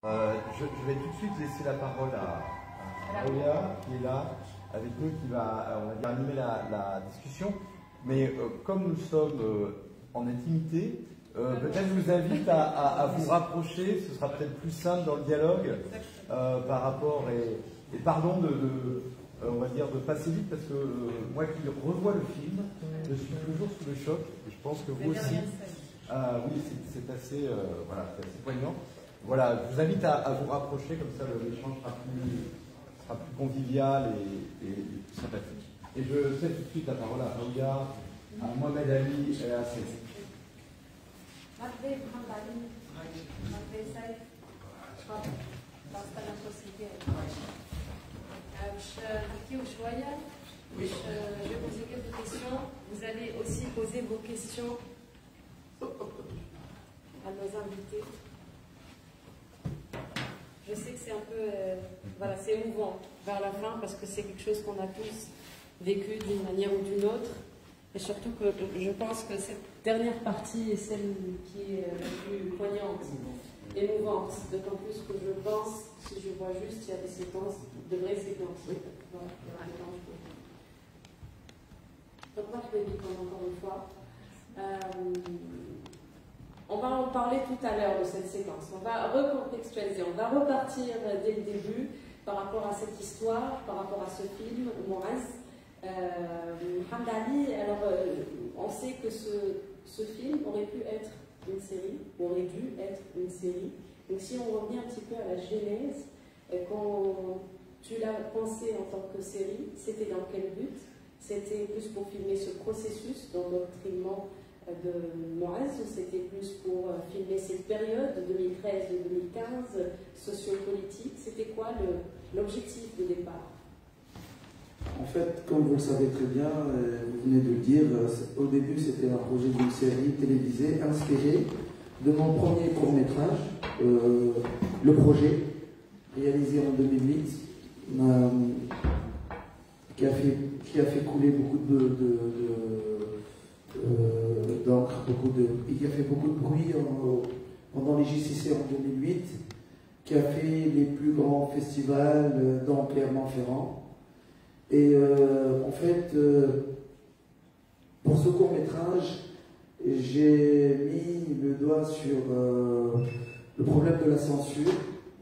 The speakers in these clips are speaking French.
Je vais tout de suite laisser la parole à Roya, qui est là avec nous, qui va, on va dire, animer la discussion. Mais comme nous sommes en intimité, peut-être je vous invite à vous rapprocher, ce sera peut-être plus simple dans le dialogue par rapport, et pardon on va dire de passer vite, parce que moi qui revois le film, je suis toujours sous le choc, et je pense que vous aussi. Oui, c'est assez, voilà, c'est assez poignant. Voilà, je vous invite à vous rapprocher, comme ça l'échange sera plus convivial et plus sympathique. Et je cède tout de suite la parole à Roya, à Mohamed Ali et à Cécile. Je vais poser quelques questions. Vous allez aussi poser vos questions à nos invités. Je sais que c'est un peu, voilà, c'est émouvant vers la fin parce que c'est quelque chose qu'on a tous vécu d'une manière ou d'une autre. Et surtout que je pense que cette dernière partie est celle qui est la plus poignante, émouvante. D'autant plus que je pense, si je vois juste, il y a des séquences, de vraies séquences. Oui. Donc moi je vais vite encore une fois. On va en parler tout à l'heure de cette séquence. On va recontextualiser, on va repartir dès le début par rapport à cette histoire, par rapport à ce film, Mouaz. Mohamed Ali, alors on sait que ce film aurait pu être une série, aurait dû être une série. Donc si on revient un petit peu à la genèse, quand tu l'as pensé en tant que série, c'était dans quel but? C'était plus pour filmer ce processus d'endoctrinement de Mouaz, ou c'était plus pour filmer cette période de 2013-2015, sociopolitique? C'était quoi l'objectif de départ? En fait, comme vous le savez très bien, vous venez de le dire, au début c'était un projet d'une série télévisée inspirée de mon premier court-métrage, Le Projet, réalisé en 2008, qui a fait couler beaucoup d'encre, qui a fait beaucoup de bruit pendant les JCC en 2008, qui a fait les plus grands festivals dans Clermont-Ferrand. Et en fait, pour ce court-métrage, j'ai mis le doigt sur le problème de la censure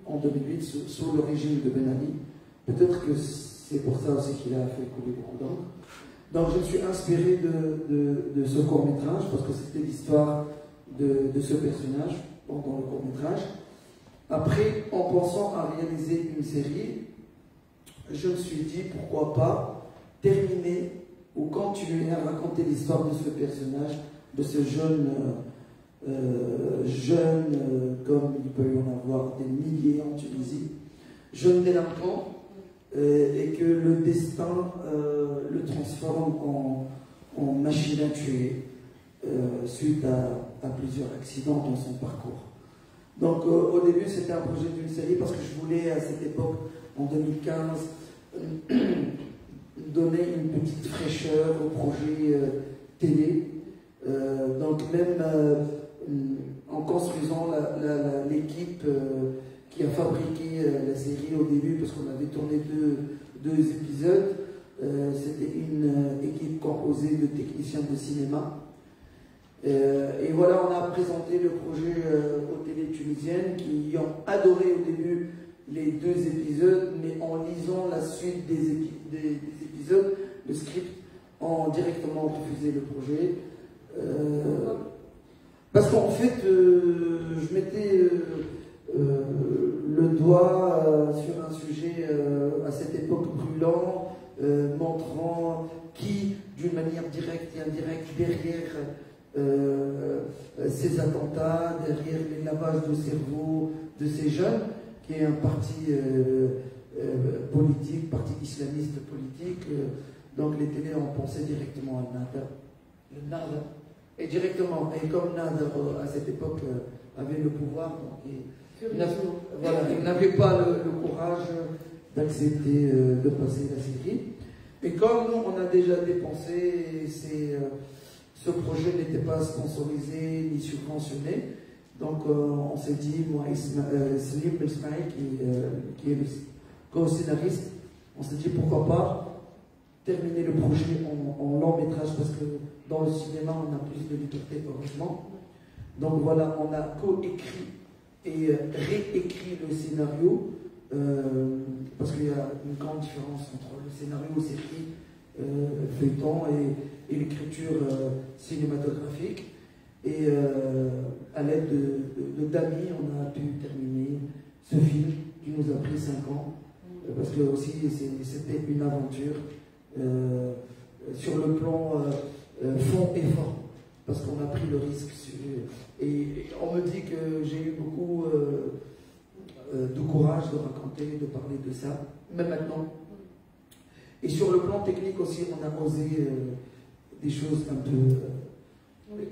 en 2008 sous le régime de Ben Ali. Peut-être que c'est pour ça aussi qu'il a fait couler beaucoup d'encre. Donc je me suis inspiré de ce court-métrage parce que c'était l'histoire de ce personnage pendant le court-métrage. Après, en pensant à réaliser une série, je me suis dit pourquoi pas terminer ou continuer à raconter l'histoire de ce personnage, de ce jeune, comme il peut y en avoir des milliers en Tunisie, jeune délinquant, et que le destin le transforme en machine à tuer suite à plusieurs accidents dans son parcours. Donc au début c'était un projet d'une série parce que je voulais à cette époque, en 2015, donner une petite fraîcheur au projet télé. Donc même en construisant l'équipe qui a fabriqué la série au début, parce qu'on avait tourné deux épisodes, c'était une équipe composée de techniciens de cinéma. Et voilà, on a présenté le projet aux télé tunisiennes qui ont adoré au début les deux épisodes, mais en lisant la suite des épisodes, le script, ont directement refusé le projet. Parce qu'en fait, je mettais le doigt sur un sujet à cette époque brûlant, montrant qui, d'une manière directe et indirecte, derrière ces attentats, derrière les lavages de cerveau de ces jeunes, qui est un parti politique, parti islamiste politique. Donc les télés ont pensé directement à Nader. Le Nader. Et directement, et comme Nader à cette époque avait le pouvoir, donc il n'avait pas le courage d'accepter de passer la série. Et comme nous, on a déjà dépensé, ce projet n'était pas sponsorisé ni subventionné, Donc on s'est dit, moi et Slim Ismail, qui est le co-scénariste, on s'est dit pourquoi pas terminer le projet en long métrage, parce que dans le cinéma on a plus de liberté, heureusement. Donc voilà, on a co-écrit et réécrit le scénario, parce qu'il y a une grande différence entre le scénario série feuilleton et l'écriture cinématographique. Et à l'aide d'amis, on a pu terminer ce film qui nous a pris 5 ans, parce que aussi c'était une aventure sur le plan fond et forme, parce qu'on a pris le risque. Et on me dit que j'ai eu beaucoup de courage de raconter, de parler de ça, même maintenant. Et sur le plan technique aussi, on a osé des choses un peu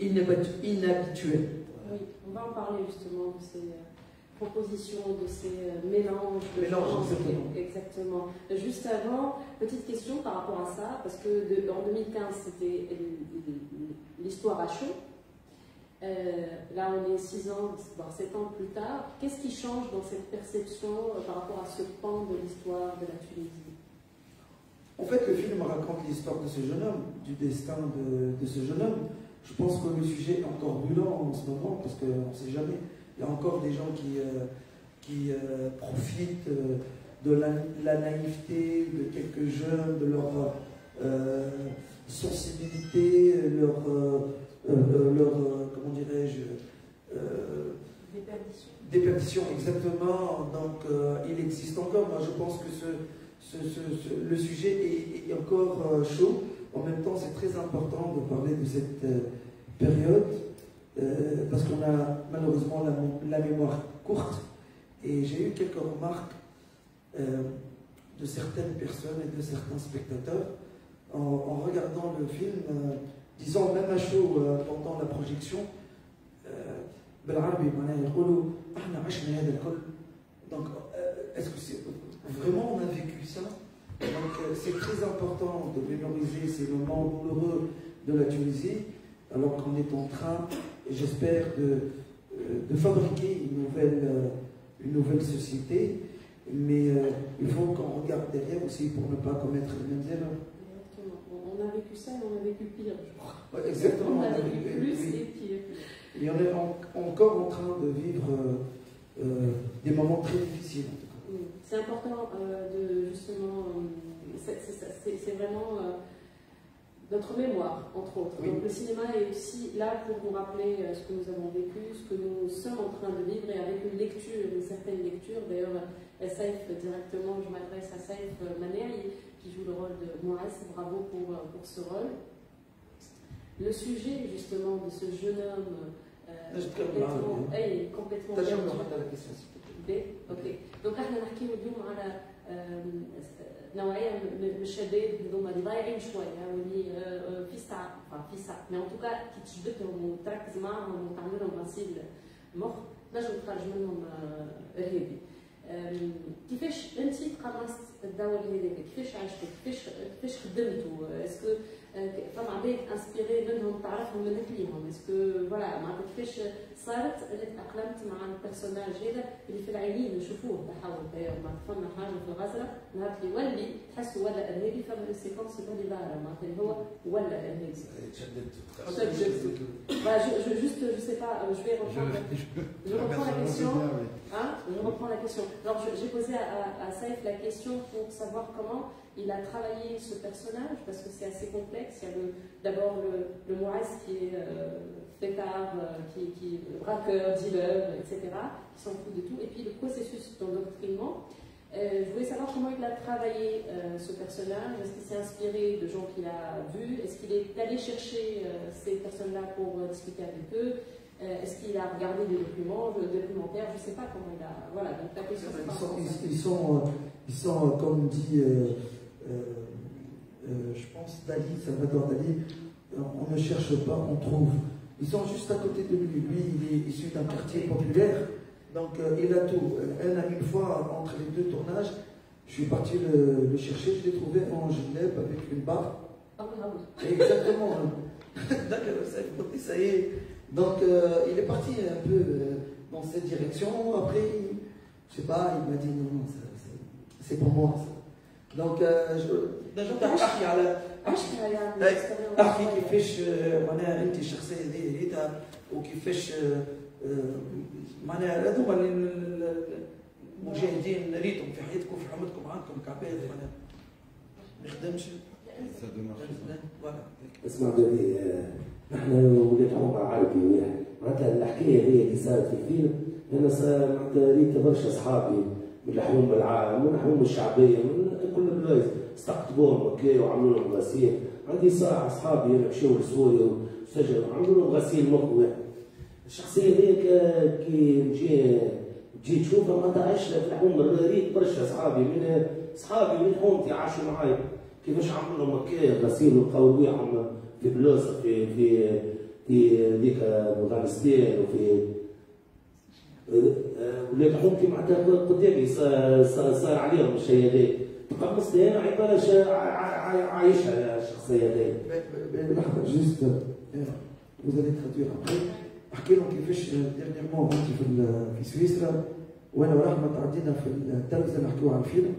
inhabituelles. Oui, on va en parler justement de ces propositions, de ces mélanges. Exactement. Juste avant, petite question par rapport à ça, parce que en 2015, c'était l'histoire à chaud. Là, on est 6 ans, voire 7 ans plus tard. Qu'est-ce qui change dans cette perception par rapport à ce pan de l'histoire de la Tunisie? En fait, le film raconte l'histoire de ce jeune homme, du destin de ce jeune homme. Je pense que le sujet est encore brûlant en ce moment, parce qu'on ne sait jamais. Il y a encore des gens qui profitent de la naïveté de quelques jeunes, de leur sensibilité, leur comment dirais-je, déperdition, exactement. Donc il existe encore. Moi je pense que le sujet est encore chaud. En même temps, c'est très important de parler de cette période, parce qu'on a malheureusement la mémoire courte. Et j'ai eu quelques remarques de certaines personnes et de certains spectateurs en regardant le film, disant même à chaud pendant la projection, donc est-ce que vraiment on a vécu ça? Donc c'est très important de mémoriser ces moments douloureux de la Tunisie, alors qu'on est en train, j'espère, de fabriquer une nouvelle société. Mais il faut qu'on regarde derrière aussi pour ne pas commettre les mêmes erreurs. Exactement. On a vécu ça, mais on a vécu pire, je crois. Ouais, exactement. On a vécu plus et pire. Et on est encore en train de vivre des moments très difficiles, en tout cas. C'est important de justement, c'est vraiment notre mémoire, entre autres. Oui. Donc le cinéma est aussi là pour nous rappeler ce que nous avons vécu, ce que nous sommes en train de vivre, et avec une lecture, une certaine lecture. D'ailleurs, Saïf, directement, je m'adresse à Saïf Maneri, qui joue le rôle de Mouaz. Bravo pour ce rôle. Le sujet justement de ce jeune homme complètement اوكي دونك احنا نحكيو اليوم على نوعيه من الشباب هذوما اللي ضايعين شويه واللي في ساعه مي ان توكا كي تجبدهم وتركز معهم وتعمل لهم غسيل مخ تنجم تخرج منهم ارهابي. كيفاش انت تقمصت الدور هذاك؟ كيفاش عشتوا؟ كيفاش خدمتوا؟ اسكو فما عباد انسبيري منهم تعرفهم منك ليهم؟ اسكو فوالا معناتها كيفاش صارت اللي تاقلمت مع البيرسوناج هذا اللي في العينين نشوفوه تحول؟ معناتها فما حاجه في الغزره نهار اللي يولي تحسوا ولا ارهابي، فما السيكونس اللي ظاهره معناتها اللي هو ولا ارهابي. Juste, je sais pas, je vais reprendre. Je reprends la question. Hein, je reprends la question. Alors, j'ai posé à Saïf la question pour savoir comment il a travaillé ce personnage, parce que c'est assez complexe. Il y a d'abord le Mouaz qui est fêtard, qui est braqueur, dealer, etc., qui s'en fout de tout. Et puis le processus d'endoctrinement. Je voulais savoir comment il a travaillé ce personnage. Est-ce qu'il s'est inspiré de gens qu'il a vus? Est-ce qu'il est allé chercher ces personnes-là pour discuter avec eux? Est-ce qu'il a regardé des documentaires? Je ne sais pas comment il a... Voilà, donc la question c'est pas... Ils sont comme dit, je pense, Dali, Salvador Dali, on ne cherche pas, on trouve. Ils sont juste à côté de lui. Lui, il est issu d'un quartier populaire. Donc il a tout. Une fois, entre les deux tournages, je suis parti le chercher, je l'ai trouvé en Genève avec une barre. Exactement. D'accord, ça y est, Donc il est parti un peu dans cette direction. Après, je sais pas, il m'a dit non, non, c'est pour moi. Ça. Donc, أحكي على أحكي كيفاش معناها أنت الشخصية هذه ريتها وكيفاش معناها هذوما المجاهدين ريتهم في حياتكم في حملتكم عنكم كعباد معناها ما نخدمش. اسمع دولي نحن ولاد عمر عربي واحد معناتها الحكايه هذه اللي صارت في الفيلم انا معناتها ريت برشا اصحابي من الحوم العام من الحوم الشعبيه من كل البلاد استقطبوهم وكا وعملوا لهم غسيل. عندي صراحه اصحابي مشاو لسوريا وسجلوا عملوا لهم غسيل مخ واحد. الشخصيه هذيك كي تجي تشوفها معناتها عشنا في الحوم ريت برشا اصحابي من حومتي عاشوا معايا كيفاش عملوا لهم هكا غسيل ولقاو رواحهم في بلاصه في ذيك افغانستان وفي ولاد حومتي معناتها قدامي صار عليهم الشيء هذا تقمصت انا عباره عايشها الشخصيه هذه. لحظه جوست وزالي تخطير احكي لهم كيفاش ديرنييرمون كنت في سويسرا وانا ورحمه تعدينا في التلفزه نحكيو على الفيلم.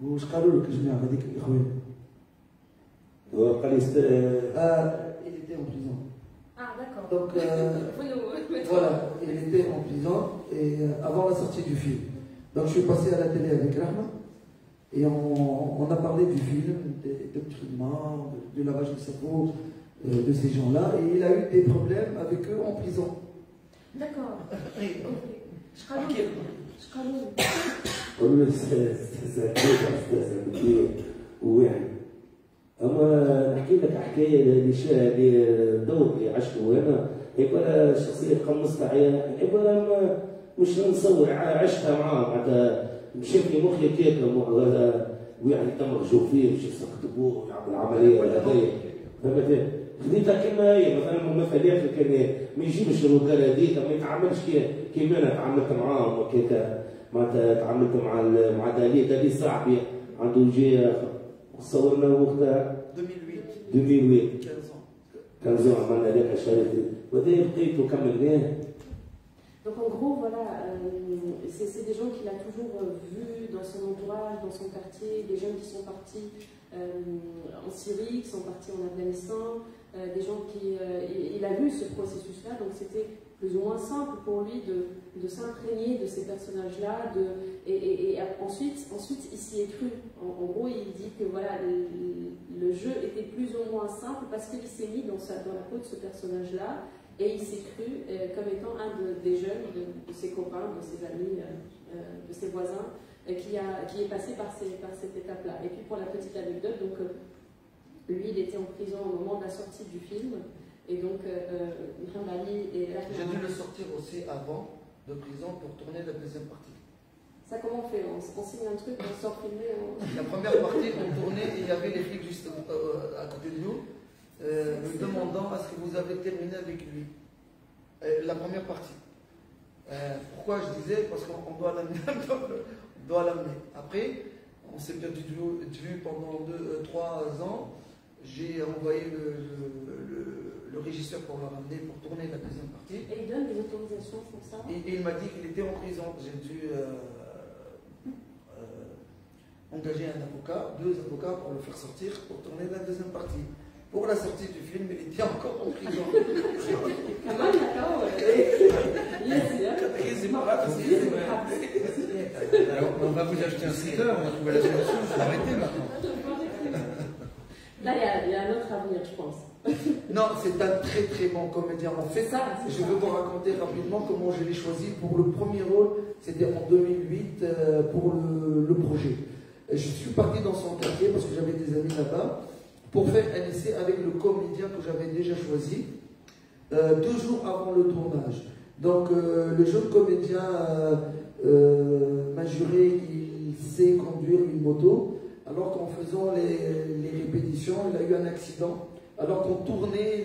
واش قالوا لك الجماعه هذيك الاخوان؟ قال لي il était en prison. Ah d'accord. Donc voilà, il était en prison et avant la sortie du film. Donc je suis passé à la télé avec Rahma et on a parlé du film, des traitements, du lavage de cerveau de ces gens-là et il a eu des problèmes avec eux en prison. D'accord. قالوا لي استاذ واحد. اما نحكي لك حكايه اللي دور اللي عشته انا عباره شخصيه تقمصتها عباره مش نصور عشتها معاه معناتها مشى في مخي كيف واحد يتمرجوا فيه مش يستقطبوه ويعمل العمليه هذيا فهمت؟ خديتها كما هي مثلا مثاليات كان ما يجيبش الوكاله هذيك ما يتعاملش كيما انا تعاملت معاهم وكيك معناتها تعاملت مع دالي صاحبي عنده جي صورنا وقتها 2008 15 ans عملنا هذاك الشريط وهذا بقيت وكملناه. Donc en gros, voilà, c'est des gens qu'il a toujours vus dans son entourage, dans son quartier, des jeunes qui sont partis en Syrie, qui sont partis en Afghanistan, des gens qui... il a vu ce processus-là, donc c'était plus ou moins simple pour lui de s'imprégner de ces personnages-là, et ensuite il s'y est cru. En gros, il dit que voilà, le jeu était plus ou moins simple parce qu'il s'est mis dans la peau de ce personnage-là, et il s'est cru comme étant un des jeunes, de ses copains, de ses amis, de ses voisins, qui est passé par cette étape-là. Et puis pour la petite anecdote, donc lui il était en prison au moment de la sortie du film, et donc Mohamed Ali et j'ai dû le sortir aussi avant de prison pour tourner la deuxième partie. Ça comment on fait? On signe un truc, on sort filmer La première partie on tournait et il y avait les flics juste à côté de nous nous demandant est-ce que vous avez terminé avec lui la première partie. Pourquoi je disais? Parce qu'on doit l'amener. Après, on s'est perdu de vue pendant 2-3 ans. J'ai envoyé le régisseur pour le ramener pour tourner la deuxième partie. Et il donne des autorisations pour ça? Et il m'a dit qu'il était en prison. J'ai dû engager un avocat, 2 avocats pour le faire sortir pour tourner la deuxième partie. Pour la sortie du film, il était encore en prison. Alors, on va vous acheter un scooter, on va trouver la solution, il faut arrêter maintenant. Là, il y a un autre avenir, je pense. Non, c'est un très très bon comédien. En fait, je vais vous raconter rapidement comment je l'ai choisi. Pour le premier rôle, c'était en 2008 pour le projet. Je suis parti dans son quartier parce que j'avais des amis là-bas pour faire un essai avec le comédien que j'avais déjà choisi 2 jours avant le tournage. Donc le jeune comédien m'a juré qu'il sait conduire une moto, alors qu'en faisant les répétitions, il a eu un accident, alors qu'on tournait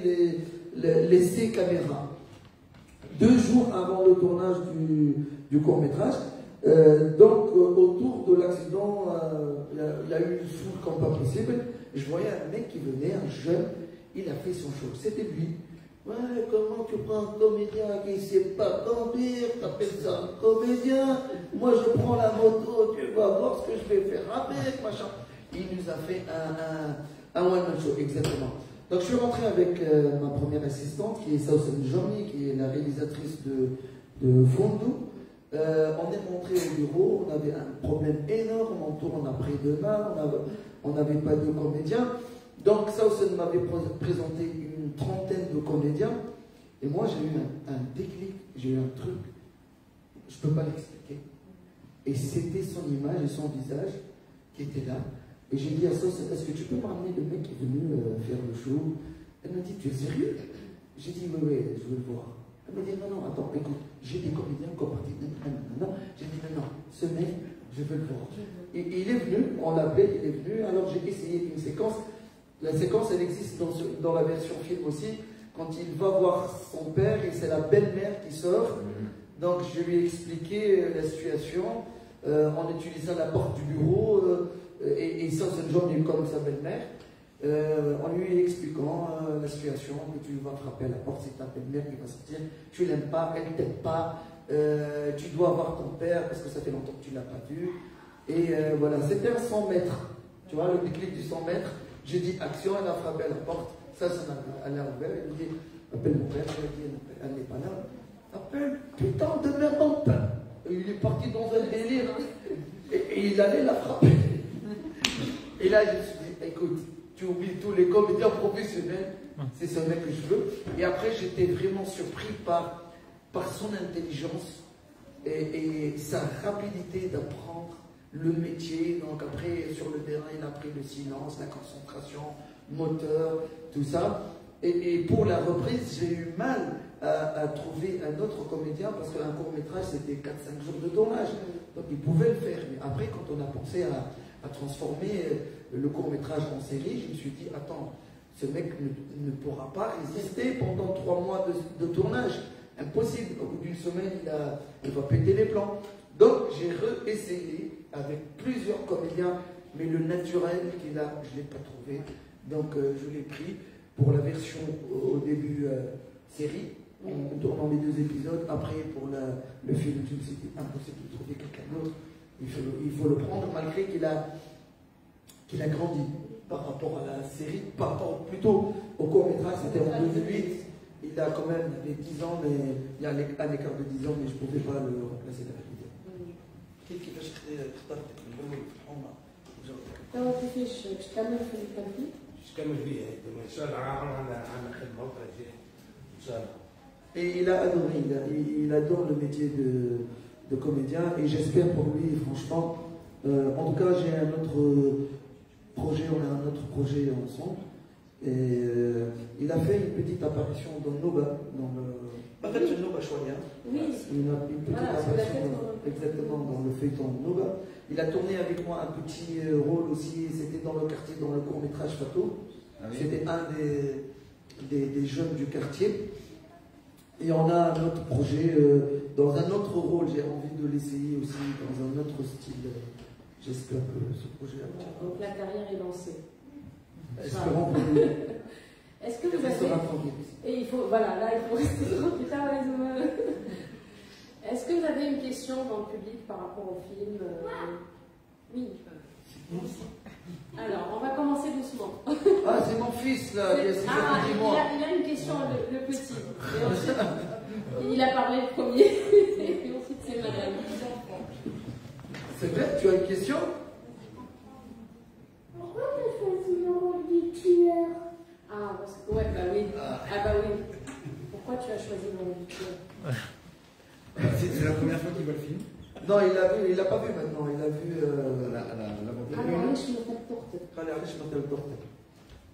l'essai caméra. 2 jours avant le tournage du court-métrage, donc autour de l'accident, il y a eu une foule comme pas possible. Je voyais un mec qui venait, un jeune, il a fait son show. C'était lui. Ouais, comment tu prends un comédien qui ne sait pas conduire, t'appelles ça un comédien? Moi, je prends la moto, tu vas voir ce que je vais faire avec, machin. Il nous a fait un one-man show, exactement. Donc, je suis rentré avec ma première assistante, qui est Sausan Johnny, qui est la réalisatrice de Fondou. On est montré au bureau, on avait un problème énorme, on tourne après-demain, on n'avait pas de comédiens. Donc, Sausan m'avait présenté une trentaine de comédiens, et moi j'ai eu un déclic, j'ai eu un truc, je ne peux pas l'expliquer. Et c'était son image et son visage qui étaient là. Et j'ai dit à Sausan, est-ce que tu peux m'amener le mec qui est venu faire le show? Elle m'a dit, tu es sérieux? J'ai dit, oui, je veux le voir. Elle m'a dit, non, attends, écoute, j'ai des comédiens qui ont parti de non. J'ai dit, non, ce mec, je veux le voir. Et il est venu, on l'appelait, il est venu, alors j'ai essayé une séquence. La séquence, elle existe dans la version film aussi, quand il va voir son père et c'est la belle-mère qui sort. Donc je lui ai expliqué la situation en utilisant la porte du bureau et ça c'est le genre comme sa belle-mère, en lui expliquant la situation, que tu vas frapper à la porte, c'est ta belle-mère qui va sortir, tu l'aimes pas, elle t'aime pas, tu dois voir ton père parce que ça fait longtemps que tu l'as pas vu. Et voilà, c'était un 100 mètres, tu vois, le déclic du 100 mètres. J'ai dit action, elle a frappé à la porte, elle a ouvert, elle me dit appelle mon père, elle n'est pas là. Appelle, putain de merde, il est parti dans un délire et il allait la frapper. Et là, je me suis dit, écoute, tu oublies tous les comédiens professionnels, c'est ce mec que je veux. Et après, j'étais vraiment surpris par son intelligence et sa rapidité d'apprendre le métier. Donc après, sur le terrain, il a pris le silence, la concentration, moteur, tout ça. Et pour la reprise, j'ai eu mal à trouver un autre comédien parce qu'un court-métrage, c'était 4-5 jours de tournage. Donc il pouvait le faire. Mais après, quand on a pensé à transformer le court-métrage en série, je me suis dit, attends, ce mec ne pourra pas résister pendant 3 mois de tournage. Impossible. Au bout d'une semaine, il va péter les plans. Donc j'ai réessayé avec plusieurs comédiens, mais le naturel qu'il a, je ne l'ai pas trouvé. Donc je l'ai pris pour la version au début série, en tournant les 2 épisodes. Après, pour le film, je me suis dit, impossible de trouver quelqu'un d'autre. Il faut le prendre, malgré qu'il a grandi par rapport à la série, par rapport plutôt au court-métrage, c'était en 2008. Il a quand même les 10 ans, mais il y a un écart de 10 ans, mais je ne pouvais pas le remplacer la vidéo. كيفاش اخترتك من الاول في الحومه تو كيفاش تكمل في التمثيل؟ تكمل فيها ان شاء الله عندنا خدمه اخرى جايه ان شاء الله. Et il a adoré, il adore le métier de comédien et j'espère pour lui, franchement, en tout cas j'ai un autre projet, on a un autre projet ensemble. Et il a fait une petite apparition dans Noba, dans le... Noba Chouania. Oui. Une petite apparition exactement dans le feuilleton Noba. Il a tourné avec moi un petit rôle aussi, c'était dans le quartier, dans le court-métrage Fatou. Ah oui. C'était un des jeunes du quartier. Et on a un autre projet, dans un autre rôle, j'ai envie de l'essayer aussi, dans un autre style. J'espère que ce projet a... Donc la carrière est lancée. Espérons pour lui. Est-ce que vous avez... Et il faut... Voilà, là, il faut rester tranquille. Est-ce que vous avez une question dans le public par rapport au film? Oui. Alors, on va commencer doucement. Ah, c'est mon fils, là. Il a une question, le petit. Et ensuite, il a parlé le premier. Et ensuite, c'est madame. C'est vrai, tu as une question? Pourquoi tu as choisi le rôle du tueur? Ah, parce que... Ouais, bah oui. Ah bah oui. Pourquoi tu as choisi le rôle du tueur? C'est la première fois qu'il voit le film? Non, il l'a vu, il l'a pas vu maintenant, il a vu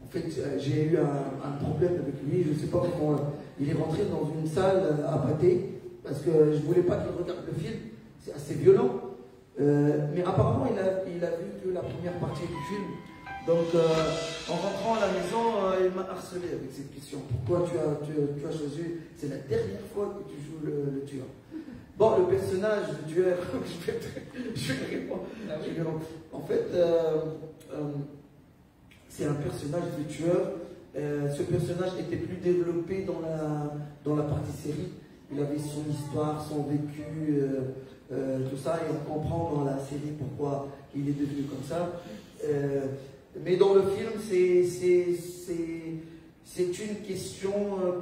En fait, j'ai eu un problème avec lui, je ne sais pas comment. Il est rentré dans une salle à pâté, parce que je ne voulais pas qu'il regarde le film, c'est assez violent. Mais apparemment, il a vu que la première partie du film. Donc, en rentrant à la maison, il m'a harcelé avec cette question. Pourquoi tu as choisi? C'est la dernière fois que tu joues le tueur. Bon, le personnage de tueur, je vais répondre. En fait, c'est un personnage de tueur ce personnage était plus développé dans la partie série. Il avait son histoire, son vécu, tout ça, et on comprend dans la série pourquoi il est devenu comme ça. Mais dans le film, c'est une question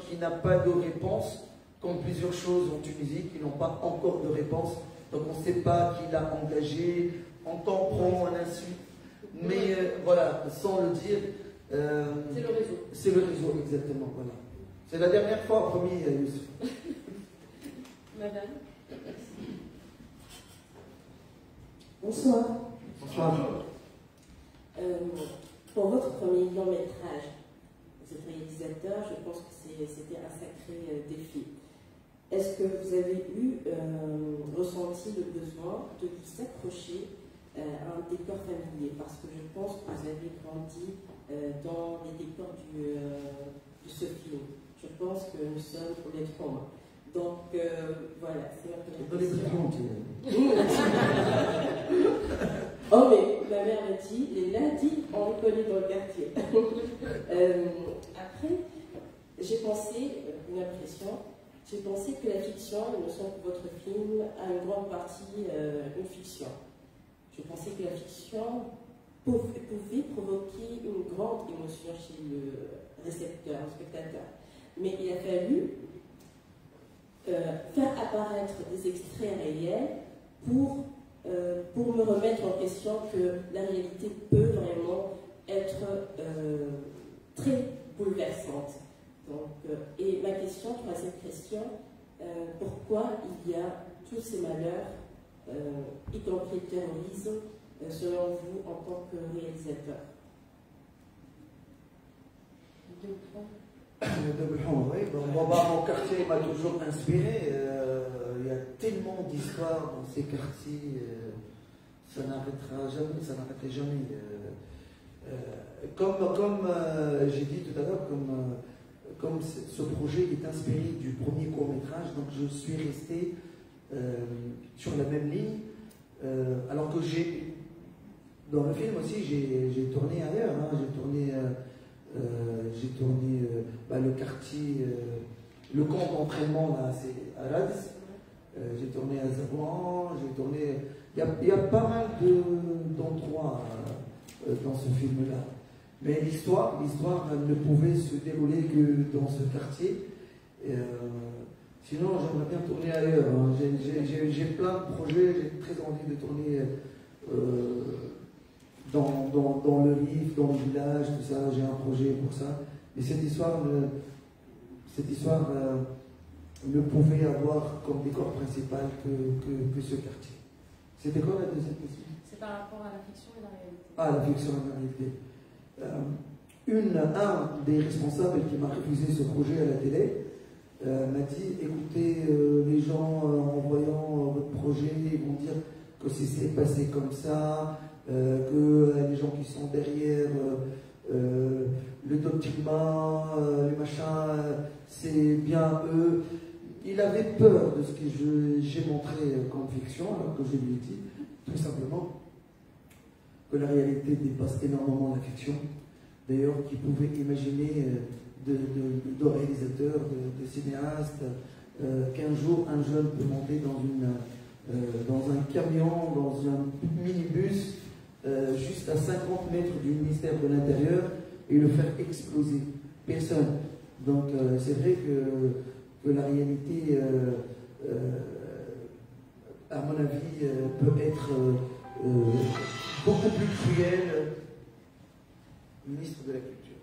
qui n'a pas de réponse, comme plusieurs choses en Tunisie qui n'ont pas encore de réponse. Donc on ne sait pas qui l'a engagé, on comprend un insulte. Mais voilà, sans le dire, c'est le réseau. C'est le réseau, exactement. Voilà. C'est la dernière fois, promis, Youssef. Madame. Bonsoir. Bonsoir. Pour votre premier long métrage, vous êtes réalisateur, je pense que c'était un sacré défi. Est-ce que vous avez ressenti le besoin de vous accrocher à un décor familier? Parce que je pense que vous avez grandi dans les décors de ce film. Je pense que nous sommes pour les trois. Donc voilà, c'est ma première question. Oh mais ma mère m'a dit, les lundis, on les connaît dans le quartier. Après, j'ai pensé, une impression, j'ai pensé que la fiction, il me semble que votre film a une grande partie une fiction. Je pensais que la fiction pouvait provoquer une grande émotion chez le récepteur, le spectateur. Mais il a fallu faire apparaître des extraits réels pour me remettre en question que la réalité peut vraiment être très bouleversante. Donc, et ma question, troisième question, pourquoi il y a tous ces malheurs, y compris le terrorisme, selon vous, en tant que réalisateur? Oui, mon quartier m'a toujours inspiré. Il y a tellement d'histoires dans ces quartiers, ça n'arrêtera jamais, ça n'arrêtera jamais. Comme j'ai dit tout à l'heure, comme ce projet est inspiré du premier court-métrage, donc je suis resté sur la même ligne, alors que dans le film aussi, j'ai tourné ailleurs, hein, j'ai tourné le quartier, le camp d'entraînement, là, c'est à Rades. J'ai tourné à Zabouan, j'ai tourné. Il y a pas mal d'endroits dans ce film-là. Mais l'histoire ne pouvait se dérouler que dans ce quartier. Sinon, j'aimerais bien tourner ailleurs. Hein. J'ai plein de projets, j'ai très envie de tourner dans le Rif, dans le village, tout ça. J'ai un projet pour ça. Mais cette histoire ne pouvait avoir comme décor principal que ce quartier. C'était quoi la deuxième question? C'est par rapport à la fiction et la réalité. Ah, la fiction et la réalité. Un des responsables qui m'a refusé ce projet à la télé m'a dit, écoutez, les gens en voyant votre projet, ils vont dire que c'est passé comme ça, que les gens qui sont derrière le document, les machins, c'est bien eux. Il avait peur de ce que j'ai montré comme fiction, alors que je lui ai dit, tout simplement, que la réalité dépasse énormément la fiction. D'ailleurs, qu'il pouvait imaginer de réalisateurs, de cinéastes, qu'un jour, un jeune peut monter dans un camion, dans un minibus, juste à 50 mètres du ministère de l'Intérieur, et le faire exploser. Personne. Donc, c'est vrai que la réalité, à mon avis, peut être beaucoup plus cruelle. Ministre de la Culture.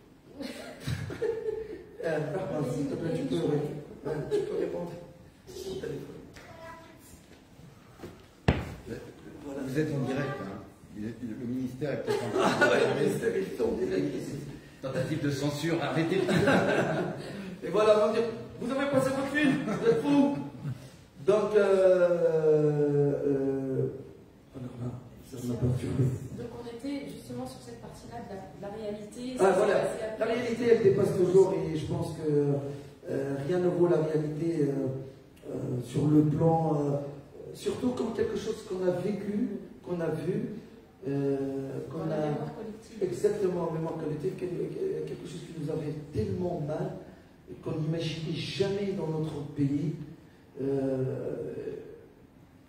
S'il te plaît, tu peux répondre au téléphone. Voilà. Vous êtes en direct, hein. Le ministère est peut-être en Ah ouais, le ministère est en direct. Tentative de censure, arrêtez. Et voilà, on va dire, vous avez passé votre film, vous êtes fous. Donc, ça m'a perturbé. Donc on était justement sur cette partie-là de la réalité. Ah voilà, la réalité elle dépasse toujours et je pense que rien ne vaut la réalité sur le plan, surtout comme quelque chose qu'on a vécu, qu'on a vu. qu'on a exactement en mémoire collective, quelque chose qui nous avait tellement mal et qu'on n'imaginait jamais dans notre pays.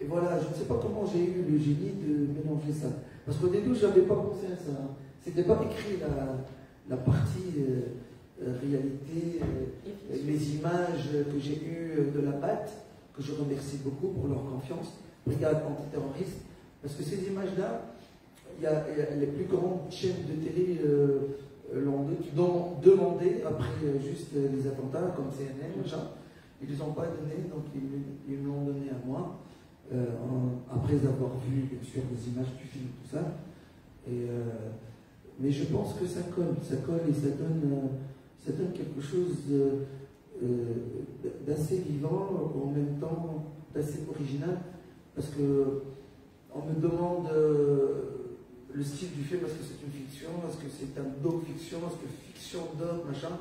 Et voilà, je ne sais pas comment j'ai eu le génie de mélanger ça. Parce qu'au début, je n'avais pas pensé à ça. C'était pas écrit la partie réalité, les images que j'ai eues de la BAT, que je remercie beaucoup pour leur confiance, brigade antiterroriste, parce que ces images-là, il y a les plus grandes chaînes de télé l'ont demandé après juste les attentats, comme CNN, machin. Ils ne les ont pas donné, donc ils me l'ont donné à moi, après avoir vu, bien sûr, les images du film, tout ça. Mais je pense que ça colle et ça donne quelque chose d'assez vivant, en même temps d'assez original, parce que on me demande le style du film, est-ce que c'est une fiction, est-ce que c'est un doc-fiction, est-ce que fiction, doc, machin.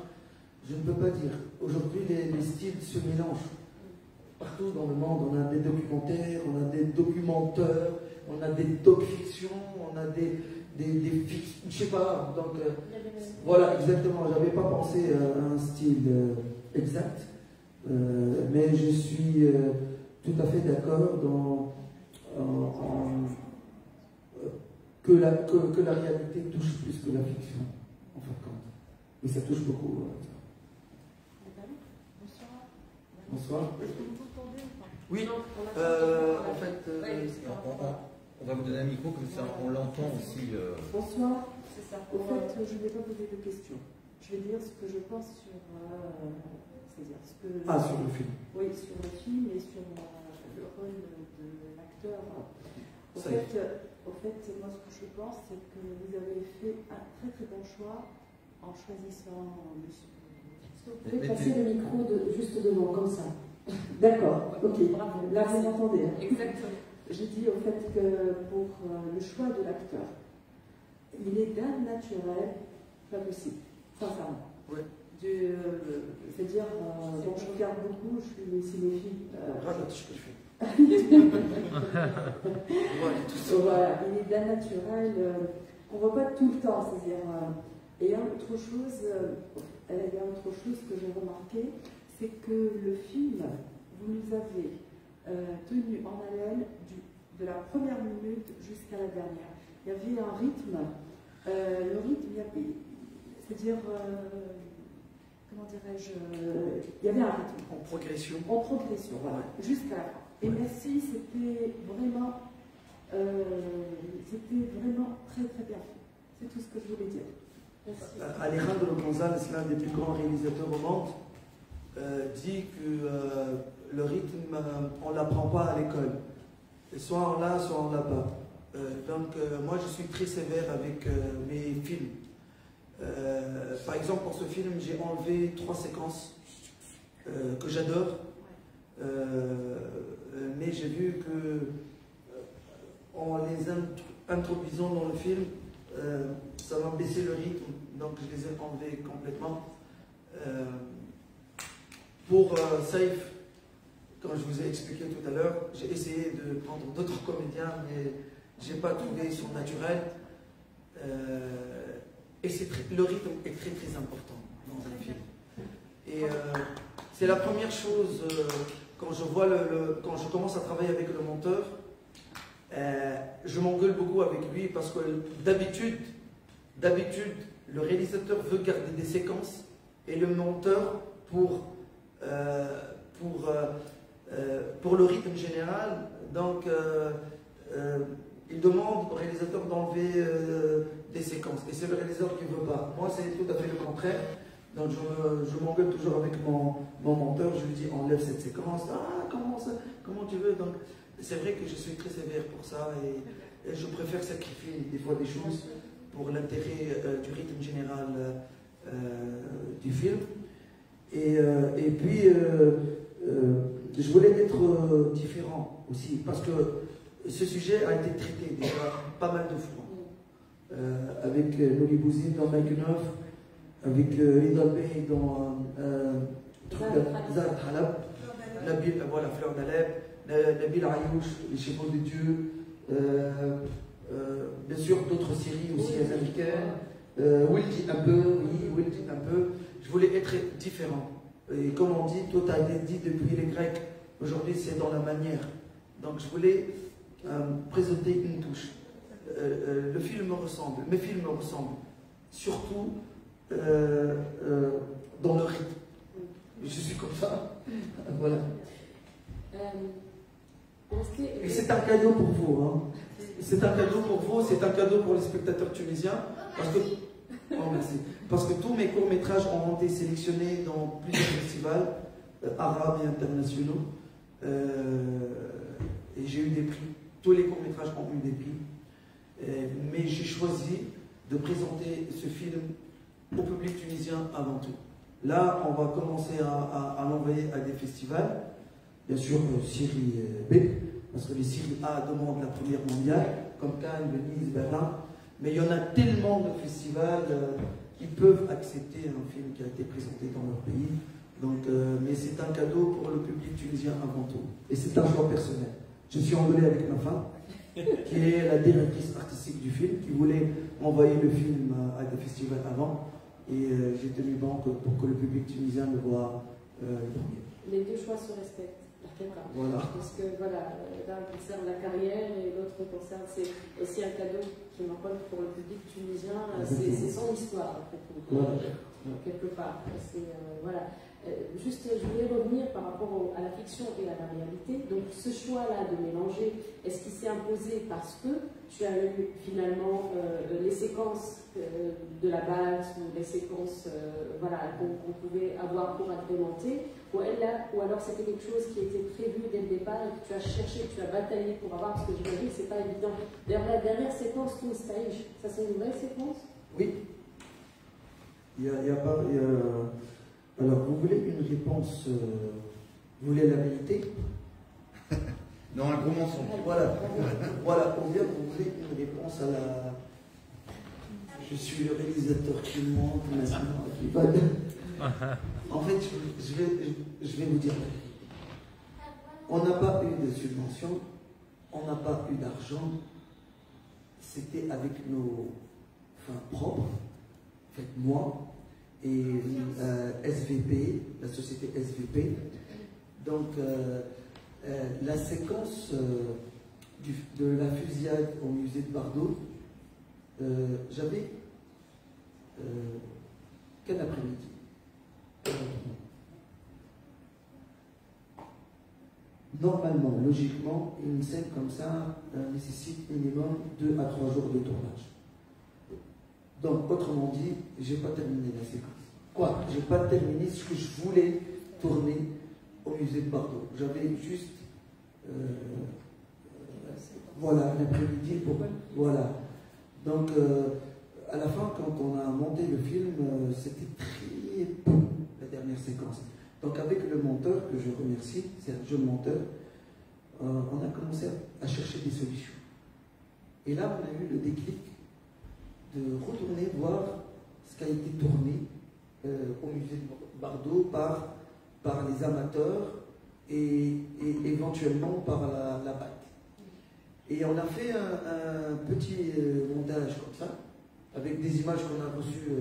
Je ne peux pas dire. Aujourd'hui, les styles se mélangent. Partout dans le monde, on a des documentaires, on a des documenteurs, on a des doc-fictions, on a des fictions, je sais pas. Donc, voilà, exactement. J'avais pas pensé à un style exact, mais je suis tout à fait d'accord que la réalité touche plus que la fiction, en fin de compte. Et ça touche beaucoup. Bonsoir. Est-ce que vous m'entendez ou pas? Oui, en fait, on va vous donner un micro, comme ça on l'entend aussi. Bonsoir. C'est ça. Au fait, je ne vais pas poser de questions. Je vais dire ce que je pense sur. C'est-à-dire ce que. Ah, sur le film. Oui, sur le film et sur le rôle de l'acteur. Au fait, moi, ce que je pense, c'est que vous avez fait un très très bon choix en choisissant monsieur. Vous pouvez passer le micro juste devant, comme ça. D'accord, ok. Bravo. Là, vous m'entendez. Exactement. J'ai dit au fait que pour le choix de l'acteur, il est d'un naturel, pas possible, sincèrement. Oui. C'est-à-dire, bon, je regarde beaucoup, je suis cinéphile. Regarde ce que je fais. Voilà, il est d'un naturel qu'on ne voit pas tout le temps, c'est-à-dire. Et il y a autre chose que j'ai remarqué, c'est que le film, vous nous avez tenu en haleine de la première minute jusqu'à la dernière. Il y avait un rythme, le rythme, c'est-à-dire, comment dirais-je, il y avait un rythme. En progression. En progression, voilà, jusqu'à la fin. Et merci, c'était vraiment très très bien fait. C'est tout ce que je voulais dire. Alejandro González, l'un des plus grands réalisateurs au monde, dit que le rythme, on ne l'apprend pas à l'école. Soit on l'a, soit on ne l'a pas. Donc moi je suis très sévère avec mes films. Par exemple pour ce film, j'ai enlevé 3 séquences que j'adore. Mais j'ai vu que en les introduisant dans le film, ça va baisser le rythme, donc je les ai enlevés complètement. Pour Saif, comme je vous ai expliqué tout à l'heure, j'ai essayé de prendre d'autres comédiens, mais je n'ai pas trouvé son naturel. Et le rythme est très très important dans un film. Et c'est la première chose, quand je commence à travailler avec le monteur, je m'engueule beaucoup avec lui parce que d'habitude, le réalisateur veut garder des séquences et le monteur pour le rythme général. Donc, il demande au réalisateur d'enlever des séquences. Et c'est le réalisateur qui ne veut pas. Moi, c'est tout à fait le contraire. Donc, je m'engueule toujours avec mon monteur. Je lui dis, enlève cette séquence. Ah, comment tu veux? Donc, c'est vrai que je suis très sévère pour ça. Et je préfère sacrifier des fois des choses pour l'intérêt du rythme général du film. Et puis, je voulais être différent aussi. Parce que ce sujet a été traité déjà pas mal de fois. Avec Noli Bouzine dans Maïkenov, avec Idal Bey dans Zahra Halab, voilà, Fleur d'Alep, Nabil Ayouch, Les Chevaux de Dieu, bien sûr d'autres séries aussi américaines. Wildy un peu, oui, Wildy un peu. Je voulais être différent. Et comme on dit, tout a été dit depuis les Grecs. Aujourd'hui, c'est dans la manière. Donc, je voulais présenter une touche. Le film me ressemble, mes films me ressemblent. Surtout dans le rythme. Je suis comme ça. Voilà. Et c'est un cadeau pour vous. Hein. C'est un cadeau pour vous, c'est un cadeau pour les spectateurs tunisiens. Parce que, oh, merci. Parce que tous mes courts-métrages ont été sélectionnés dans plusieurs festivals arabes et internationaux. Et j'ai eu des prix. Tous les courts-métrages ont eu des prix. Mais j'ai choisi de présenter ce film au public tunisien avant tout. Là, on va commencer à l'envoyer à des festivals. Bien sûr, Syrie B, parce que les Syries A demandent la première mondiale, comme Cannes, Venise, Berlin. Mais il y en a tellement de festivals qui peuvent accepter un film qui a été présenté dans leur pays. Donc, mais c'est un cadeau pour le public tunisien avant tout. Et c'est un choix personnel. Je suis engueulé avec ma femme, qui est la directrice artistique du film, qui voulait envoyer le film à des festivals avant. Et j'ai tenu bon pour que le public tunisien le voit le premier. Les deux choix se respectent. Voilà. Parce que voilà, l'un concerne la carrière et l'autre concerne, c'est aussi un cadeau qui m'appelle pour le public tunisien, c'est son histoire, en fait, quelque part. Voilà. Juste, je voulais revenir par rapport à la fiction et à la réalité. Donc, ce choix-là de mélanger, est-ce qu'il s'est imposé parce que tu as eu finalement les séquences de la base ou les séquences voilà, qu'on pouvait avoir pour agrémenter, ou alors c'était quelque chose qui était prévu dès le départ et que tu as cherché, que tu as bataillé pour avoir, parce que j'imagine que c'est pas évident. D'ailleurs, la dernière séquence, Twin Stage, ça c'est une vraie séquence? Oui. Il y a pas. Alors, vous voulez une réponse, vous voulez la vérité? Non, un gros mensonge. Voilà, voilà, on vient vous voulez une réponse à la... Je suis le réalisateur qui monte maintenant. En fait, je vais vous dire. On n'a pas eu de subvention, on n'a pas eu d'argent. C'était avec nos fins propres, en fait, moi et SVP, la société SVP. Donc, la séquence de la fusillade au musée de Bardo, j'avais qu'un après-midi. Normalement, logiquement, une scène comme ça nécessite minimum 2 à 3 jours de tournage. Donc, autrement dit, j'ai pas terminé la séquence. Quoi? J'ai pas terminé ce que je voulais tourner au musée de Bardo. J'avais juste voilà, l'après-midi pour... Voilà. Donc, à la fin, quand on a monté le film, c'était très peu, la dernière séquence. Donc, avec le monteur, que je remercie, Sergio le monteur, on a commencé à chercher des solutions. Et là, on a eu le déclic de retourner voir ce qui a été tourné au musée de Bardo par les amateurs et éventuellement par la BAC. Et on a fait un petit montage comme ça, avec des images qu'on a reçues,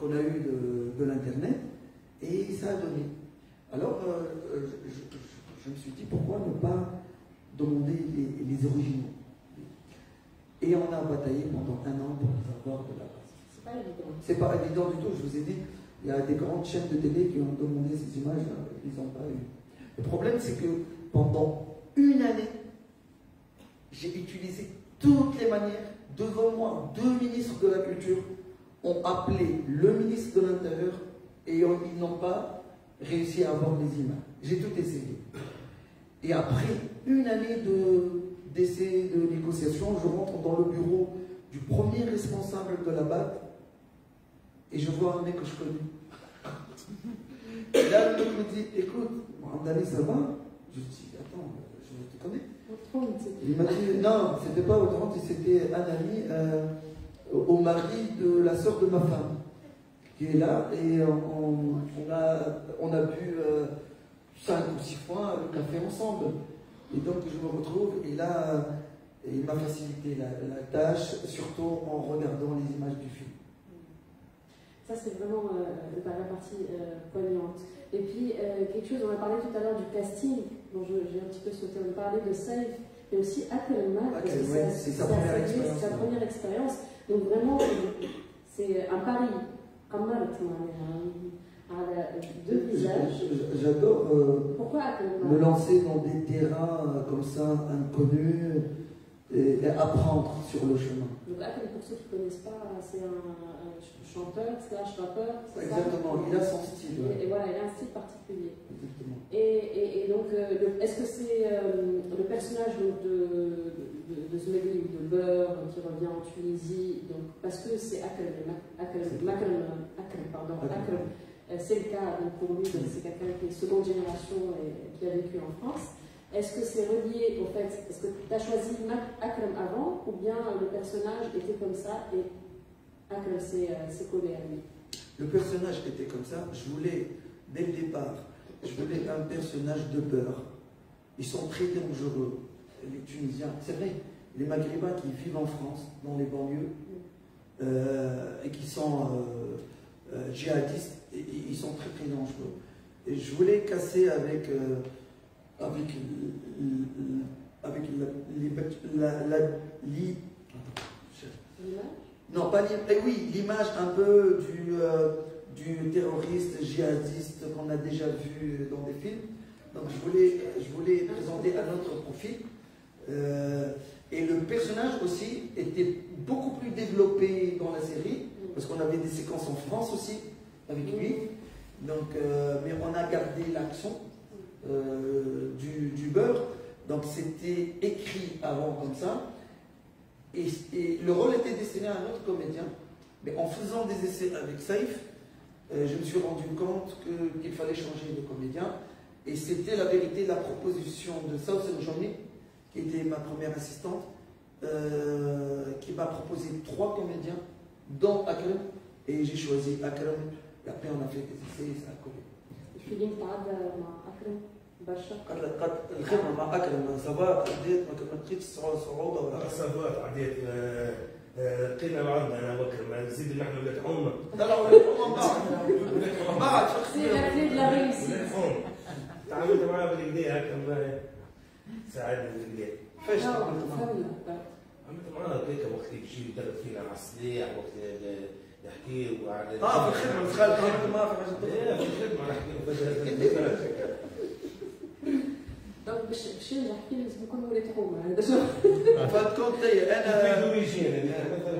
qu'on a eues de l'Internet, et ça a donné. Alors, je me suis dit, pourquoi ne pas demander les originaux? Et on a bataillé pendant 1 an pour les avoir de la base. C'est pas évident. C'est pas évident du tout, je vous ai dit, il y a des grandes chaînes de télé qui ont demandé ces images, ils n'ont pas eu. Le problème, c'est que pendant 1 année, j'ai utilisé toutes les manières. Devant moi, 2 ministres de la Culture ont appelé le ministre de l'Intérieur et ils n'ont pas réussi à avoir les images. J'ai tout essayé. Et après 1 année d'essais, de négociations, je rentre dans le bureau du premier responsable de la BAC et je vois un mec que je connais. Et là, le mec me dit, écoute, Andali, ça va? Je dis, attends, je te connais. Il m'a dit, non, c'était pas au 30, c'était un ami au mari de la sœur de ma femme, qui est là, et on a bu 5 ou 6 fois le café ensemble. Et donc je me retrouve, et là, Et il m'a facilité la tâche, surtout en regardant les images du film. Ça, c'est vraiment la partie poignante. Et puis, quelque chose, on a parlé tout à l'heure du casting, dont j'ai un petit peu sauté, on a parlé de Saïf, mais aussi Akelma, parce que c'est sa première expérience. C'est sa première expérience. Donc vraiment, c'est un pari. Deux visages. J'adore Pourquoi Akelma me lancer dans des terrains comme ça, inconnus, et apprendre sur le chemin. Donc Akelma, pour ceux qui ne connaissent pas, c'est un chanteur slash rappeur. Exactement, il a son style. Et voilà, il a un style particulier. Exactement. Et donc, est-ce que c'est le personnage de Zmegli, de Beurre, qui revient en Tunisie, donc, parce que c'est Akrem, c'est le cas donc pour lui, c'est quelqu'un qui est seconde génération et qui a vécu en France. Est-ce que c'est relié au fait, est-ce que tu as choisi Akrem avant, ou bien le personnage était comme ça et Akrem s'est collé à lui? Le personnage était comme ça. Je voulais, dès le départ, un personnage de beurre. Ils sont très dangereux, les Tunisiens. C'est vrai, les Maghrébins qui vivent en France, dans les banlieues, et qui sont djihadistes, ils sont très très dangereux. Et je voulais casser avec l'image un peu du terroriste djihadiste qu'on a déjà vu dans des films. Donc je voulais présenter un autre profil. Et le personnage aussi était beaucoup plus développé dans la série, parce qu'on avait des séquences en France aussi, avec lui. Donc, mais on a gardé l'accent du beurre. Donc c'était écrit avant comme ça. Et le rôle était destiné à un autre comédien. Mais en faisant des essais avec Saïf, je me suis rendu compte qu'il fallait changer de comédien. Et c'était la vérité, la proposition de Sausen Johnny, qui était ma première assistante, qui m'a proposé 3 comédiens, dont Akrem, et j'ai choisi Akrem, et après on a fait des essais et ça a collé. الفيلم تعدى مع أكرم برشا. الخدمة مع أكرم سواء عديت ما لقيتش صعوبة ولا سواء عديت لقينا بعضنا انا وكرم نزيد نحن ولاد حومه طلعوا ولاد حومه بعد تعاملت معاه بالكدا هكا ساعدني بالكدا فاش عملت معاه هكاك وقت يجي يدرب فينا على السلاح وقت يحكي وقعد في الخدمة دخلت عملت معاه في الخدمة نحكي دونك باش ننجح فيه لازم نكون ولاد حومه هذا شو فكنت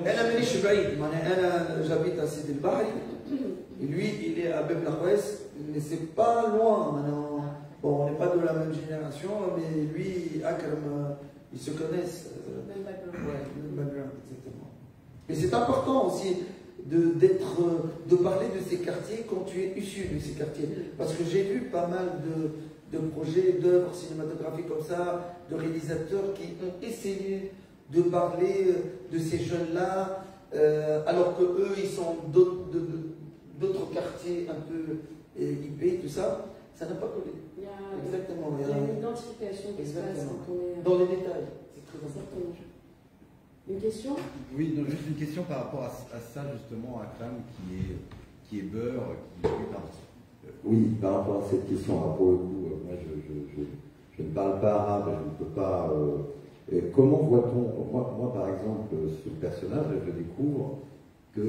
انا مانيش بعيد معناها انا جابيت à Sidi El Bahri lui il est à Beb Larouès mais c'est pas loin maintenant. Bon, on n'est pas de la même génération mais lui Akrem ils se connaissent même background. Ouais, même background exactement. Mais c'est important aussi de parler de ces quartiers quand tu es issu de ces quartiers, parce que j'ai vu pas mal de projets, d'œuvres cinématographiques comme ça, de réalisateurs qui ont essayé de parler de ces jeunes-là, alors que eux, ils sont d'autres quartiers un peu hypés, tout ça, ça n'a pas collé. Exactement. Il y a une identification qui se passe quand on est dans les détails. C'est très important. Une question? Oui, donc juste une question par rapport à ça, justement, à Akram, qui est beurre, Oui, par rapport à cette question, pour le coup, moi je ne parle pas arabe, je ne peux pas. Comment voit-on, moi par exemple, ce personnage, je découvre que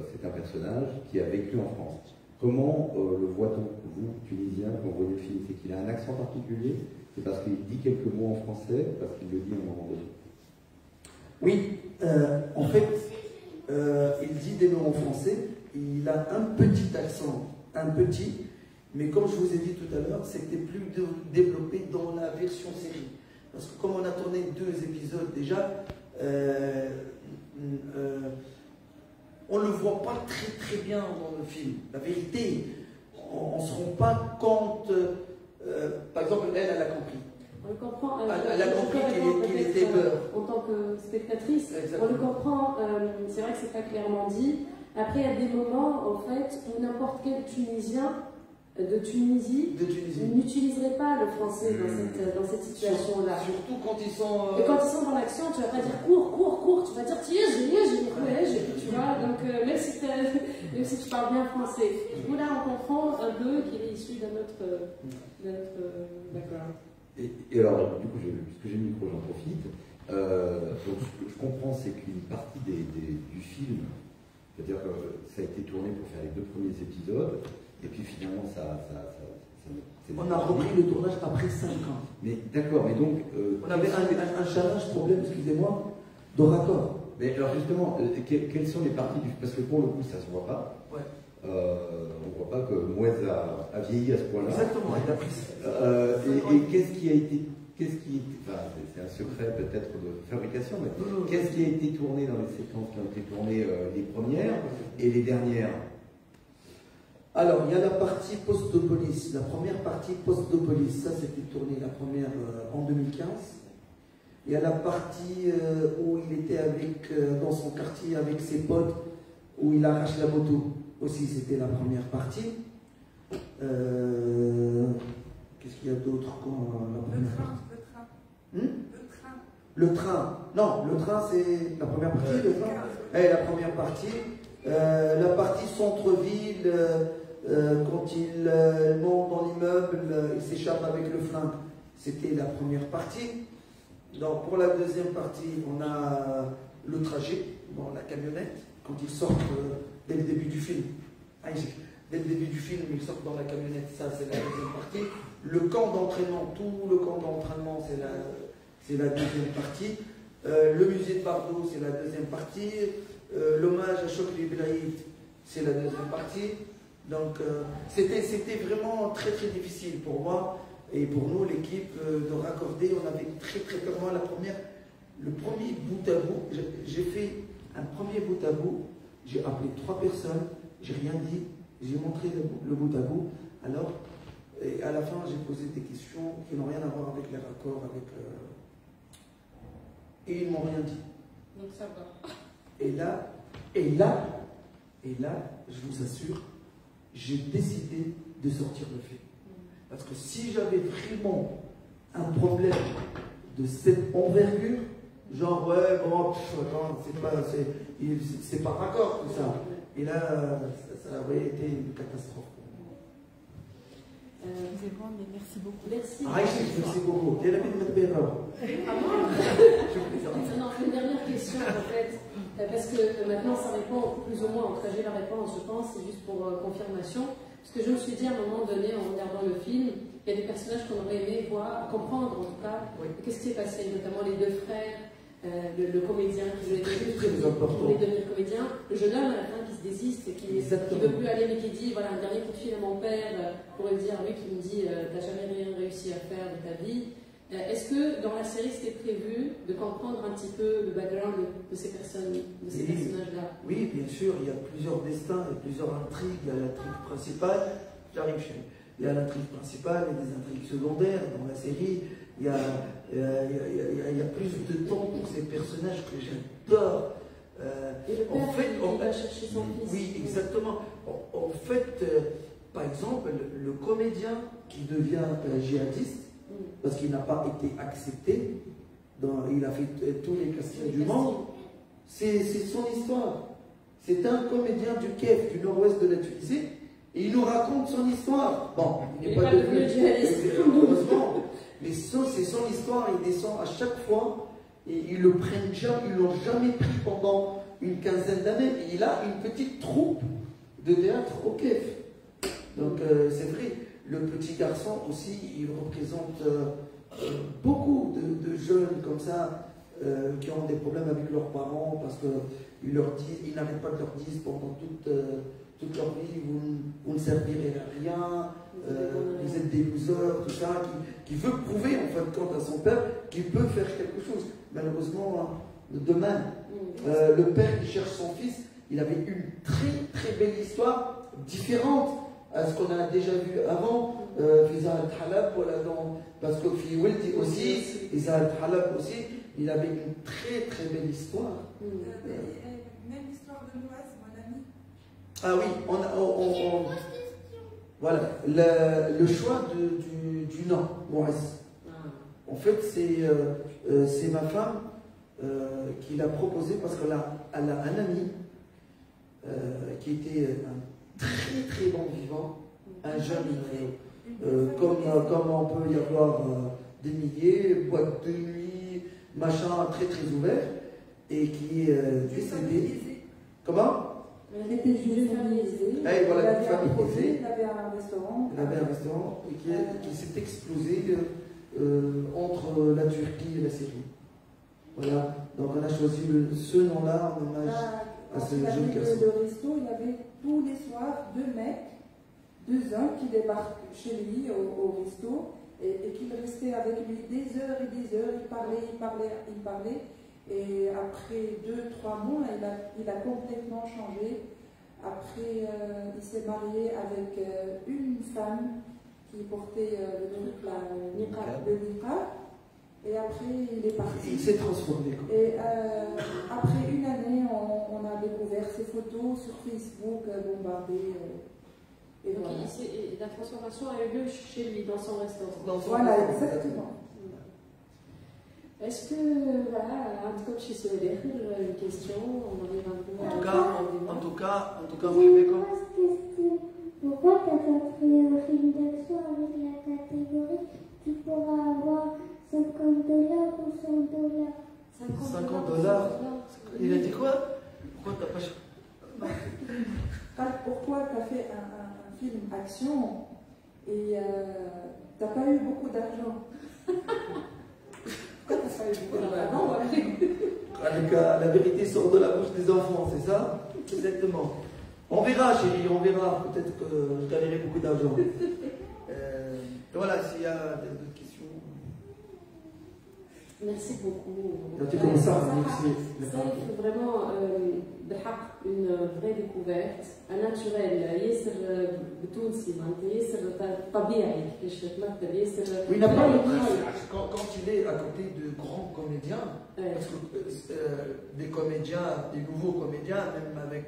c'est un personnage qui a vécu en France. Comment le voit-on, vous, Tunisien, quand vous voyez le film? C'est qu'il a un accent particulier? C'est parce qu'il dit quelques mots en français? Parce qu'il le dit à un moment donné? Oui, en fait, il dit des mots en français, il a un petit accent, mais comme je vous ai dit tout à l'heure, c'était plus développé dans la version série. Parce que comme on a tourné 2 épisodes déjà, on ne le voit pas très bien dans le film. La vérité, on ne se rend pas compte, par exemple, elle a compris. On le comprend. Elle a compris qu'il était beurre. En tant que spectatrice, on le comprend. C'est vrai que c'est pas clairement dit. Après, il y a des moments, en fait, où n'importe quel Tunisien de Tunisie, n'utiliserait pas le français dans cette situation-là. Surtout quand ils sont... Et quand ils sont dans l'action, tu vas pas dire cours, tu vas dire tiège, tu vois, donc même si tu parles bien français. Du coup là, on comprend un peu qu'il est issu d'un autre background. Et alors, du coup, puisque j'ai le micro, j'en profite. Donc, ce que je comprends, c'est qu'une partie du film, c'est-à-dire que ça a été tourné pour faire les 2 premiers épisodes, et puis finalement, on a repris le tournage après 5 ans. Mais d'accord, mais donc... on avait un challenge, problème, excusez-moi, de raccord. Mais alors justement, quelles sont les parties du... Parce que pour le coup, ça se voit pas. Ouais. On ne voit pas que Mouez a vieilli à ce point-là. Exactement, il a pris et qu'est-ce qui a été... Enfin, c'est un secret peut-être de fabrication, mais qu'est-ce qui a été tourné dans les séquences qui ont été tournées les premières et les dernières? Alors, il y a la partie Postopolis, la première partie Postopolis, ça c'était tourné la première en 2015. Il y a la partie où il était dans son quartier avec ses potes, où il arrache la moto, aussi c'était la première partie. Qu'est-ce qu'il y a d'autre Le train. Non, le train c'est la première partie, le train. La première partie. La partie centre-ville, quand il monte dans l'immeuble, il s'échappe avec le flingue. C'était la première partie. Donc pour la deuxième partie, on a le trajet dans la camionnette, quand ils sortent dès le début du film. Dès le début du film, ils sortent dans la camionnette, ça c'est la deuxième partie. Le camp d'entraînement, tout le camp d'entraînement, c'est la deuxième partie. Le musée de Bardo, c'est la deuxième partie. L'hommage à Chokri Belaïd, c'est la deuxième partie. Donc c'était vraiment très très difficile pour moi et pour nous, l'équipe, de raccorder. On avait très très peur. Moi, le premier bout à bout, j'ai fait un premier bout à bout. J'ai appelé 3 personnes, j'ai rien dit, j'ai montré le bout à bout. Alors, et à la fin, j'ai posé des questions qui n'ont rien à voir avec les raccords, et ils m'ont rien dit. Donc ça va. Et là, je vous assure, j'ai décidé de sortir le film. Parce que si j'avais vraiment un problème de cette envergure, genre ouais, bon, c'est pas raccord tout ça. Et là, ça aurait été une catastrophe. C'est bon, mais merci beaucoup. Merci. Merci beaucoup. Quelle est votre erreur? Non, une dernière question en fait, parce que maintenant ça répond plus ou moins, j'ai la réponse, je pense, c'est juste pour confirmation. Parce que je me suis dit à un moment donné, en regardant le film, il y a des personnages qu'on aurait aimé voir, comprendre en tout cas, qu'est-ce qui s'est passé, notamment les 2 frères, le comédien qui voulait devenir comédien, le jeune homme à la fin qui se désiste et qui ne veut plus aller, mais qui dit voilà, un dernier coup de fil à mon père pour lui dire, lui qui me dit t'as jamais rien réussi à faire de ta vie. Est-ce que dans la série c'était prévu de comprendre un petit peu le background de ces personnages-là? Oui, bien sûr, il y a plusieurs destins, il y a plusieurs intrigues. Il y a l'intrigue principale, il y a l'intrigue principale, il y a des intrigues secondaires dans la série. Il y a plus de temps pour ces personnages que j'adore. Et le père qui va chercher son fils. Oui, exactement. En fait, par exemple, le comédien qui devient djihadiste, parce qu'il n'a pas été accepté, il a fait tous les castings du monde, c'est son histoire. C'est un comédien du Kiev, du nord-ouest de la Tunisie, et il nous raconte son histoire. Bon, il n'est pas devenu djihadiste, heureusement, mais c'est son histoire, il descend à chaque fois, et ils le prennent jamais, ils l'ont jamais pris pendant une quinzaine d'années, et il a une petite troupe de théâtre au Kiev. Donc c'est vrai. Le petit garçon aussi, il représente beaucoup de jeunes comme ça qui ont des problèmes avec leurs parents parce qu'ils n'arrêtent pas de leur dire pendant toute leur vie vous ne servirez à rien, vous êtes des losers, tout ça, qui veut prouver en fin de compte à son père qu'il peut faire quelque chose. Malheureusement, demain, le père qui cherche son fils, il avait une très très belle histoire différente à ce qu'on a déjà vu avant, Fiza al-Halab, parce que Fiweldi aussi, Fiza al-Halab aussi, il avait une très très belle histoire. Même l'histoire de Mouaz, mon ami. Ah oui, Voilà, le choix du nom, Moïse. En fait, c'est ma femme qui l'a proposé parce qu'elle a un ami qui était un très très bon vivant, un jeune, comme on peut y avoir des milliers, boîte de nuit, machin très très ouvert, et qui est décédé. Comment? Elle était jugée familisée. Ah, voilà, il avait un familisée. il avait un restaurant. Il avait un restaurant qui s'est explosé entre la Turquie et la Syrie. Voilà, donc on a choisi ce nom-là en hommage à ce jeune garçon. Le resto, il y avait tous les soirs deux hommes qui débarquent chez lui au resto et qui restaient avec lui des heures et des heures. Il parlait. Et après 2-3 mois, il a complètement changé. Après, il s'est marié avec une femme qui portait le niqab. Et après, il est parti. Il s'est transformé. Et après une année, on a découvert ses photos sur Facebook bombardées. Et donc voilà. La transformation a eu lieu chez lui, dans son restaurant. Voilà, exactement. Est-ce que, voilà, عندكم شي سؤال آخر, une question, on arrive un peu En tout cas, vous aimez quoi? Pourquoi tu n'as pas pris un film d'action avec la catégorie? Tu pourras avoir $50 ou $100. $50. Il a dit quoi? Pourquoi tu n'as pas... Pourquoi tu as fait un film action et tu n'as pas eu beaucoup d'argent? La vérité sort de la bouche des enfants, c'est ça? Exactement. On verra, chérie, on verra. Peut-être que je gagnerai beaucoup d'argent. Voilà, s'il y a d'autres questions. Merci beaucoup. C'est comme ça, merci. Ça, il faut vraiment une vraie découverte, un naturel, ياسر بتونسي معناتها ياسر طبيعي كيفاش تمثل ياسر. Oui, il n'a pas le quand il est à côté de grands comédiens, parce que des comédiens, des nouveaux comédiens, même avec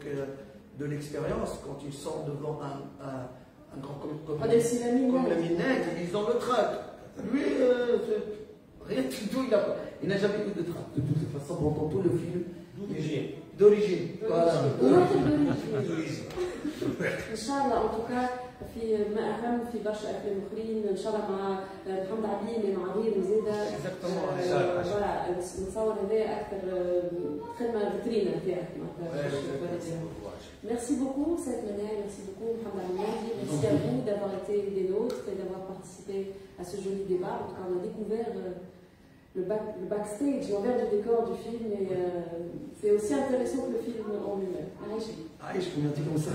de l'expérience, quand ils sont devant un grand comédien comme Lamine Nègre, ils ont le trac. Lui, rien du tout, il n'a jamais eu de trac. De toute façon, pendant tout le film, d'origine. Voilà. ان شاء الله ان توكا في ما اهم في برشا افلام اخرين ان شاء الله مع محمد عبيني مع غيره زاده. فوالا نتصور هذا اكثر خدمه فيترينا نتاعك. Merci beaucoup, cette manière, merci beaucoup, Mohamed Almadi. Merci à vous d'avoir été des nôtres et d'avoir participé à ce joli débat. En tout cas, on a découvert le backstage, l'envers du décor du film, et c'est aussi intéressant que le film en lui-même. Ah, je peux dire comme ça.